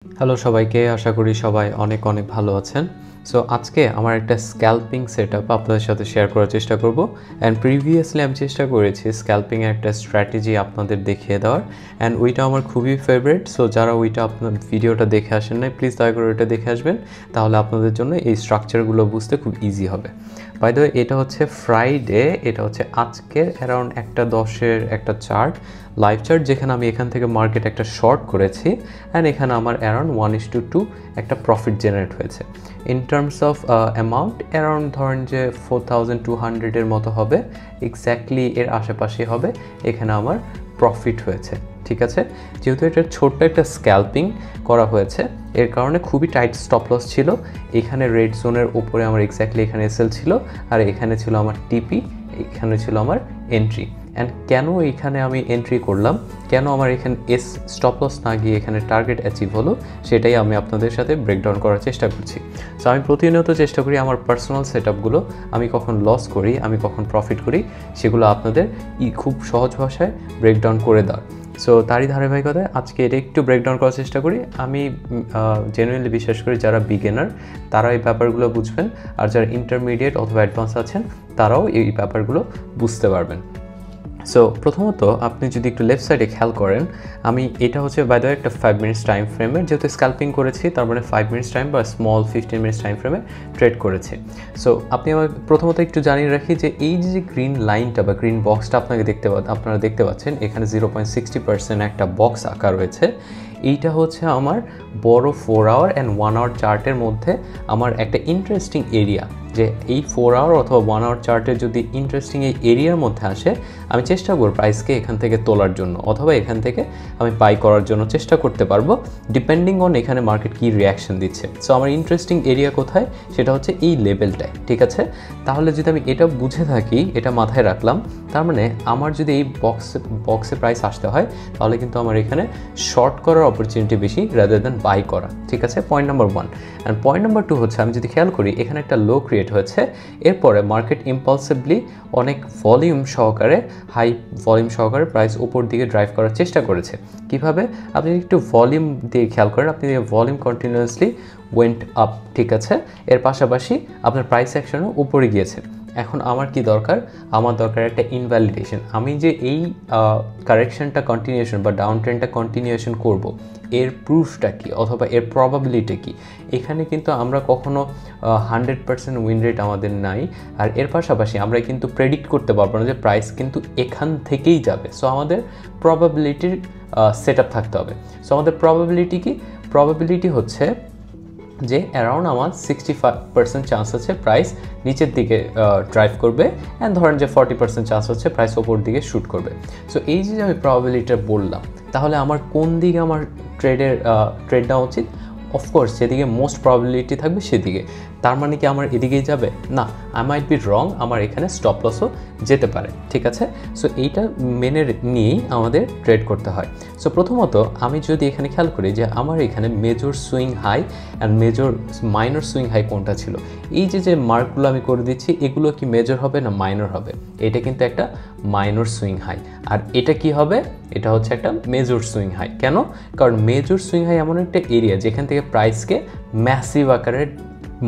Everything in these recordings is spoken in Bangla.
হ্যালো সবাইকে, আশা করি সবাই অনেক অনেক ভালো আছেন। সো আজকে আমার একটা স্ক্যাল্পিং সেটআপ আপনাদের সাথে শেয়ার করার চেষ্টা করব। অ্যান্ড প্রিভিয়াসলি আমি চেষ্টা করেছি স্ক্যাল্পিংয়ের একটা স্ট্র্যাটেজি আপনাদের দেখিয়ে দেওয়ার, অ্যান্ড ওইটা আমার খুবই ফেভারিট। সো যারা ওইটা আপনার ভিডিওটা দেখে আসেন নাই, প্লিজ দয়া করে ওইটা দেখে আসবেন, তাহলে আপনাদের জন্য এই স্ট্রাকচারগুলো বুঝতে খুব ইজি হবে। বাই দ্য ওয়ে, এটা হচ্ছে ফ্রাইডে, এটা হচ্ছে আজকের অ্যারাউন্ড 1:10-এর একটা চার্ট, লাইভ চার্ট, যেখানে আমি এখান থেকে মার্কেট একটা শর্ট করেছি, অ্যান্ড এখানে আমার অ্যারাউন্ড 1:2 একটা প্রফিট জেনারেট হয়েছে। In terms of amount around ধরেন যে 4200-এর মতো হবে, এক্স্যাক্টলি এর আশেপাশে হবে এখানে আমার প্রফিট হয়েছে। ঠিক আছে, যেহেতু এটা ছোট্ট একটা স্ক্যাল্পিং করা হয়েছে, এর কারণে খুবই টাইট স্টপ লস ছিল। এখানে রেড জোনের উপরে আমার এক্স্যাক্টলি এখানে এসএল ছিল, আর এখানে ছিল আমার টিপি, এখানে ছিল আমার এন্ট্রি। অ্যান্ড কেন এইখানে আমি এন্ট্রি করলাম, কেন আমার এখানে স্টপ লস না গিয়ে এখানে টার্গেট অ্যাচিভ হলো, সেটাই আমি আপনাদের সাথে ব্রেকডাউন করার চেষ্টা করছি। সো আমি প্রতিনিয়ত চেষ্টা করি আমার পার্সোনাল সেটআপগুলো, আমি কখন লস করি, আমি কখন প্রফিট করি, সেগুলো আপনাদের খুব সহজ ভাষায় ব্রেকডাউন করে দেওয়ার। সো তারই ধারাবাহিকতায় আজকে এটা একটু ব্রেকডাউন করার চেষ্টা করি। আমি জেনুইনলি বিশ্বাস করি যারা বিগিনার তারা এই ব্যাপারগুলো বুঝবেন, আর যারা ইন্টারমিডিয়েট অথবা অ্যাডভান্স আছেন তারাও এই ব্যাপারগুলো বুঝতে পারবেন। সো প্রথমত আপনি যদি একটু লেফট সাইডে খেয়াল করেন, আমি এটা হচ্ছে বাই দ্য ওয়ে একটা 5 মিনিটস টাইম ফ্রেমের, যেহেতু স্ক্যাল্পিং করেছি তার মানে 5 মিনিটস টাইম বা স্মল 15 মিনিটস টাইম ফ্রেমে ট্রেড করেছি। সো আপনি আমার প্রথমত একটু জানিয়ে রাখি যে এই যে গ্রিন লাইনটা বা গ্রিন বক্সটা আপনারা দেখতে পাচ্ছেন, এখানে 0.60% একটা বক্স আঁকা রয়েছে। এইটা হচ্ছে আমার বড় 4 আওয়ার অ্যান্ড 1 আওয়ার চার্টের মধ্যে আমার একটা ইন্টারেস্টিং এরিয়া, যে এই 4 আওয়ার অথবা 1 আওয়ার চার্টের যদি ইন্টারেস্টিং এই এরিয়ার মধ্যে আসে, আমি চেষ্টা করব প্রাইসকে এখান থেকে তোলার জন্য, অথবা এখান থেকে আমি বাই করার জন্য চেষ্টা করতে পারবো, ডিপেন্ডিং অন এখানে মার্কেট কী রিয়াকশন দিচ্ছে। সো আমার ইন্টারেস্টিং এরিয়া কোথায়, সেটা হচ্ছে এই লেভেলটায়। ঠিক আছে, তাহলে যদি আমি এটা বুঝে থাকি, এটা মাথায় রাখলাম, তার মানে আমার যদি এই বক্সে প্রাইস আসতে হয়, তাহলে কিন্তু আমার এখানে শর্ট করার অপরচুনিটি বেশি রাদার দ্যান বাই করা। ঠিক আছে, point number 1। And point number 2 হচ্ছে, আমি যদি খেয়াল করি এখানে একটা লো ক্রিয়েট হয়েছে, এরপরে মার্কেট ইম্পালসিভলি অনেক ভলিউম সহকারে, হাই ভলিউম সহকারে প্রাইস উপর দিকে ড্রাইভ করার চেষ্টা করেছে। কিভাবে, আপনি একটু ভলিউম দিয়ে খেয়াল করেন, আপনি ভলিউম কন্টিনিউয়াসলি ওয়েন্ট আপ। ঠিক আছে, এর পাশাপাশি আপনার প্রাইস অ্যাকশনও উপরে গিয়েছে। এখন আমার কি দরকার, আমার দরকার একটা ইনভ্যালিডেশন। আমি যে এই কারেকশনটা কন্টিনিউশন বা ডাউন ট্রেন্ডটা কন্টিনিউশন করব, এর প্রুফটা কি অথবা এর প্রবাবিলিটি কি। এখানে কিন্তু আমরা কখনো 100% উইন রেট আমাদের নাই, আর এর পাশাপাশি আমরা কিন্তু প্রেডিক্ট করতে পারবো না যে প্রাইস কিন্তু এখান থেকেই যাবে। সো আমাদের প্রবাবিলিটির সেট আপ থাকতে হবে। সো আমাদের প্রবাবিলিটি কি, প্রবাবিলিটি হচ্ছে যে অ্যারাউন্ড আমার 65% চান্স আছে প্রাইস নিচের দিকে ড্রাইভ করবে, অ্যান্ড ধরেন যে 40% চান্স হচ্ছে প্রাইস ওপর দিকে শ্যুট করবে। সো এই যে আমি প্রবাবিলিটিটা বললাম, তাহলে আমার কোন দিকে আমার ট্রেড নেওয়া উচিত? অফকোর্স যেদিকে মোস্ট প্রবাবিলিটি থাকবে সেদিকে। তার মানে কি আমার এদিকেই যাবে? না, আই মাইট বি রং, আমার এখানে স্টপ লসও যেতে পারে। ঠিক আছে, সো এইটা মেনে নিয়েই আমাদের ট্রেড করতে হয়। সো প্রথমত আমি যদি এখানে খেয়াল করি যে আমার এখানে major swing high and minor swing high কোনটা ছিল, এই যে মার্কগুলো আমি করে দিচ্ছি, এগুলো কি মেজর হবে না মাইনর হবে? এটা কিন্তু একটা মাইনর সুইং হাই, আর এটা কি হবে, এটা হচ্ছে একটা মেজর সুইং হাই। কেন? কারণ মেজর সুইং হাই এমন একটা এরিয়া যেখান থেকে প্রাইসকে ম্যাসিভ আকারে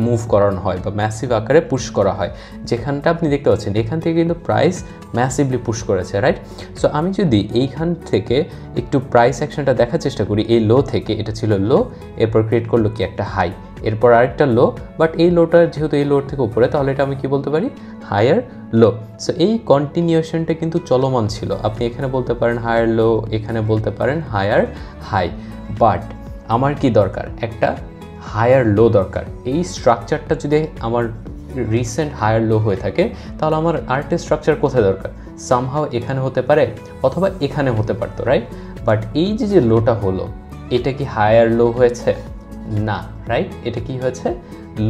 মুভ করানো হয় বা ম্যাসিভ আকারে পুশ করা হয়, যেখানটা আপনি দেখতে পাচ্ছেন এখান থেকে কিন্তু প্রাইস ম্যাসিভলি পুশ করেছে, রাইট? সো আমি যদি এইখান থেকে একটু প্রাইস অ্যাকশনটা দেখার চেষ্টা করি, এই লো থেকে, এটা ছিল লো, এরপর ক্রিয়েট করলো কি একটা হাই, এরপর আরেকটা লো, বাট এই লোটা যেহেতু এই লোর থেকে উপরে, তাহলে এটা আমি কি বলতে পারি, হায়ার লো। সো এই কন্টিনিউশনটা কিন্তু চলমান ছিল। আপনি এখানে বলতে পারেন হায়ার লো, এখানে বলতে পারেন হায়ার হাই, বাট আমার কি দরকার, একটা হায়ার লো দরকার। এই স্ট্রাকচারটা যদি আমার রিসেন্ট হায়ার লো হয়ে থাকে, তাহলে আমার আরেকটা স্ট্রাকচার কোথায় দরকার, সামহাও এখানে হতে পারে অথবা এখানে হতে পারতো, রাইট? বাট এই যে লোটা হলো, এটা কি হায়ার লো হয়েছে? না, রাইট? এটা কি হয়েছে,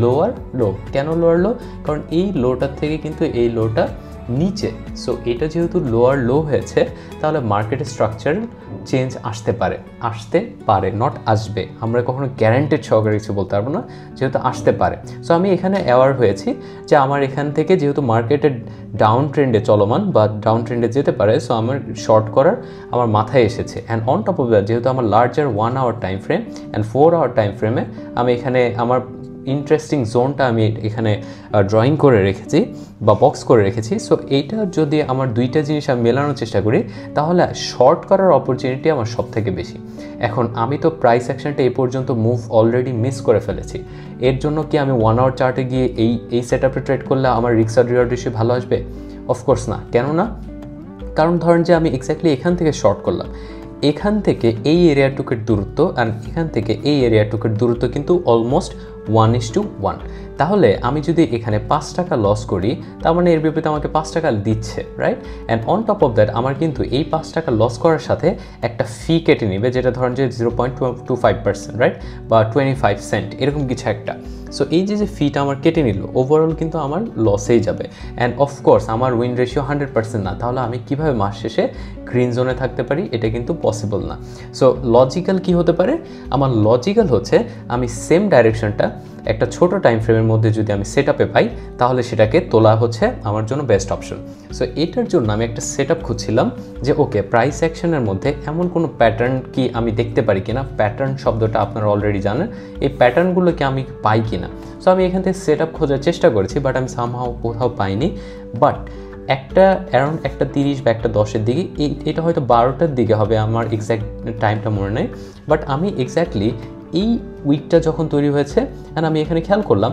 লোয়ার লো। কেন লোয়ার লো? কারণ এই লোটার থেকে কিন্তু এই লোটা নিচে। সো এটা যেহেতু লোয়ার লো হয়েছে, তাহলে মার্কেটের স্ট্রাকচার চেঞ্জ আসতে পারে, নট আসবে। আমরা কখনো গ্যারান্টেড সহকারে কিছু বলতে পারবো না, যেহেতু আসতে পারে। সো আমি এখানে অ্যাওয়ার হয়েছি যে আমার এখান থেকে যেহেতু মার্কেটের ডাউন ট্রেন্ডে চলমান বা ডাউন ট্রেন্ডে যেতে পারে, সো আমার শর্ট করার আমার মাথায় এসেছে। And on top of that, যেহেতু আমার larger 1 hour time frame and 4 hour time ফ্রেমে আমি এখানে আমার ইন্টারেস্টিং জোনটা আমি এখানে ড্রয়িং করে রেখেছি বা বক্স করে রেখেছি। সো এইটা যদি আমার দুইটা জিনিস আমি মেলানোর চেষ্টা করি, তাহলে শর্ট করার অপরচুনিটি আমার সব থেকে বেশি। এখন আমি তো প্রাইস অ্যাকশনটা এই পর্যন্ত মুভ অলরেডি মিস করে ফেলেছি। এর জন্য কি আমি 1 আওয়ার চার্টে গিয়ে এই সেট আপে ট্রেড করলে আমার রিস্ক আর রিওয়ার্ড রেশিও ভালো আসবে? অফকোর্স না। কেন না? কারণ ধরেন যে আমি এক্স্যাক্টলি এখান থেকে শর্ট করলাম, এখান থেকে এই এরিয়াটুকের দূরত্ব আর এখান থেকে এই এরিয়াটুকের দূরত্ব কিন্তু অলমোস্ট 1:1। তাহলে আমি যদি এখানে 5 টাকা লস করি, তার মানে এর বিপরীতে আমাকে 5 টাকা দিচ্ছে, right? And on top of that আমার কিন্তু এই 5 টাকা লস করার সাথে একটা ফি কেটে নেবে, যেটা ধরেন যে 0.25%, রাইট? বা 25 সেন্ট, এরকম কিছু একটা। সো এই যে ফিটা আমার কেটে নিল, ওভারঅল কিন্তু আমার লসেই যাবে। অ্যান্ড অফকোর্স আমার উইন রেশিও 100% না। তাহলে আমি কীভাবে মাস শেষে গ্রিন জোনে থাকতে পারি? এটা কিন্তু পসিবল না। সো লজিক্যাল কী হতে পারে? আমার লজিক্যাল হচ্ছে আমি সেম ডাইরেকশনটা একটা ছোট টাইম ফ্রেমের মধ্যে যদি আমি সেট আপে পাই, তাহলে সেটাকে তোলা হচ্ছে আমার জন্য বেস্ট অপশন। সো এটার জন্য আমি একটা সেট আপ খুঁজছিলাম যে ওকে, প্রাইস অ্যাকশনের মধ্যে এমন কোনো প্যাটার্ন কি আমি দেখতে পারি কিনা। প্যাটার্ন শব্দটা আপনারা অলরেডি জানেন, এই প্যাটার্নগুলো কি আমি পাই কিনা। সো আমি এখান থেকে সেট আপ খোঁজার চেষ্টা করেছি, বাট আমি সামহাও কোথাও পাইনি। বাট একটা অ্যারাউন্ড 1:30 বা 1:10 দিকে, এটা হয়তো 12টার দিকে হবে, আমার এক্স্যাক্ট টাইমটা মনে নেই। বাট আমি এক্স্যাক্টলি এই উইকটা যখন তৈরি হয়েছে, অ্যান্ড আমি এখানে খেয়াল করলাম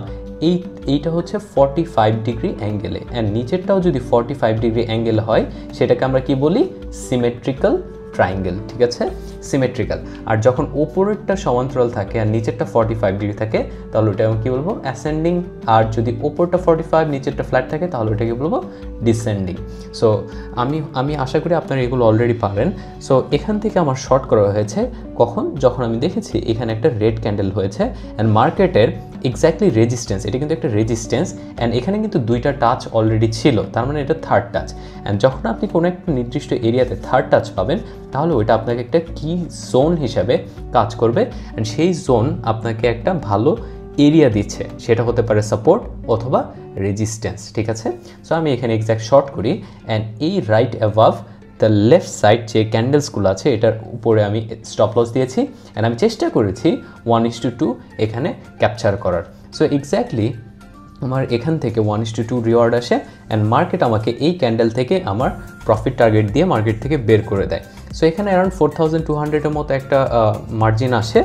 এইটা হচ্ছে 45 ডিগ্রি অ্যাঙ্গেলে, অ্যান্ড নিচেরটাও যদি 45 ডিগ্রি অ্যাঙ্গেলে হয়, সেটাকে আমরা কি বলি? সিমেট্রিক্যাল ট্রায়াঙ্গেল, ঠিক আছে? সিমেট্রিক্যাল। আর যখন ওপরেরটা সমান্তরাল থাকে আর নিচেরটা 45 ডিগ্রি থাকে, তাহলে ওটা আমি কী বলবো? অ্যাসেন্ডিং। আর যদি ওপরটা 45 নিচেরটা ফ্ল্যাট থাকে, তাহলে ওটাকে বলবো ডিসেন্ডিং। সো আমি আশা করি আপনারা এগুলো অলরেডি পারেন। সো এখান থেকে আমার শর্ট করা হয়েছে কখন? যখন আমি দেখেছি এখানে একটা রেড ক্যান্ডেল হয়েছে অ্যান্ড মার্কেটের এক্স্যাক্টলি রেজিস্ট্যান্স, এটা কিন্তু একটা রেজিস্ট্যান্স, অ্যান্ড এখানে কিন্তু দুইটা টাচ অলরেডি ছিল, তার মানে এটা থার্ড টাচ। অ্যান্ড যখন আপনি কোনো একটা নির্দিষ্ট এরিয়াতে থার্ড টাচ পাবেন, তাহলে ওইটা আপনাকে একটা কি জোন হিসাবে কাজ করবে, অ্যান্ড সেই জোন আপনাকে একটা ভালো এরিয়া দিচ্ছে। সেটা হতে পারে সাপোর্ট অথবা রেজিস্ট্যান্স, ঠিক আছে? সো আমি এখানে এক্স্যাক্ট শর্ট করি, অ্যান্ড এই right above the left side যে ক্যান্ডেলসগুলো আছে, এটার উপরে আমি স্টপ লস দিয়েছি, অ্যান্ড আমি চেষ্টা করেছি 1:2 এখানে ক্যাপচার করার। সো এক্স্যাক্টলি আমার এখান থেকে 1:2 রিওয়ার্ড আসে, অ্যান্ড মার্কেট আমাকে এই ক্যান্ডেল থেকে আমার প্রফিট টার্গেট দিয়ে মার্কেট থেকে বের করে দেয়। সো এখানে অ্যারাউন্ড 4200-এর মতো একটা মার্জিন আসে,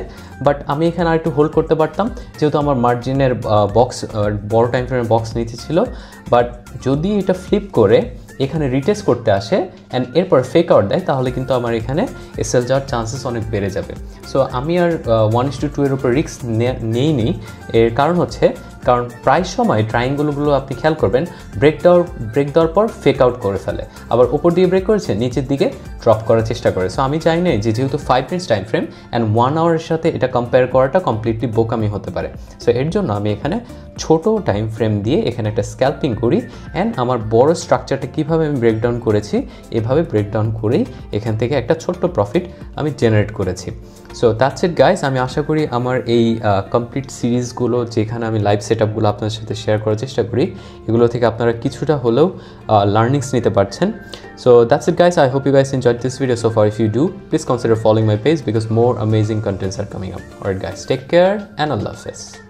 বাট আমি এখানে আর একটু হোল্ড করতে পারতাম, যেহেতু আমার মার্জিনের বক্স বড় টাইম ফ্রেমের বক্স নিতে ছিল। বাট যদি এটা ফ্লিপ করে এখানে রিটেস্ট করতে আসে অ্যান্ড এরপর ফেক আউট দেয়, তাহলে কিন্তু আমার এখানে এসএল যাওয়ার চান্সেস অনেক বেড়ে যাবে। সো আমি আর 1:2 এর উপর রিস্ক নেইনি। এর কারণ হচ্ছে, কারণ প্রায় সময় ট্রায়াঙ্গেলগুলো আপনি খেয়াল করবেন ব্রেক দেওয়ার পর ফেক আউট করে ফেলে, আবার উপর দিয়ে ব্রেক করেছে নিচের দিকে ড্রপ করার চেষ্টা করে। সো আমি চাই না যে যেহেতু 5 মিনিটস টাইম ফ্রেম অ্যান্ড 1 আওয়ারের সাথে এটা কম্পেয়ার করাটা কমপ্লিটলি বোকামি হতে পারে। সো এর জন্য আমি এখানে ছোট টাইম ফ্রেম দিয়ে এখানে একটা স্ক্যাল্পিং করি, অ্যান্ড আমার বড় স্ট্রাকচারটা কীভাবে আমি ব্রেকডাউন করেছি, এভাবে ব্রেকডাউন করেই এখান থেকে একটা ছোট্ট প্রফিট আমি জেনারেট করেছি। So that's it guys. আমি আশা করি আমার এই কমপ্লিট সিরিজগুলো, যেখানে আমি লাইভ সেট আপগুলো আপনাদের সাথে শেয়ার করার চেষ্টা করি, এগুলো থেকে আপনারা কিছুটা হলেও লার্নিংস নিতে পারছেন। So that's it guys, I hope you guys enjoyed this video so far. If you do, please consider following my page because more amazing contents are coming up. Alright guys, take care and Allah Hafiz.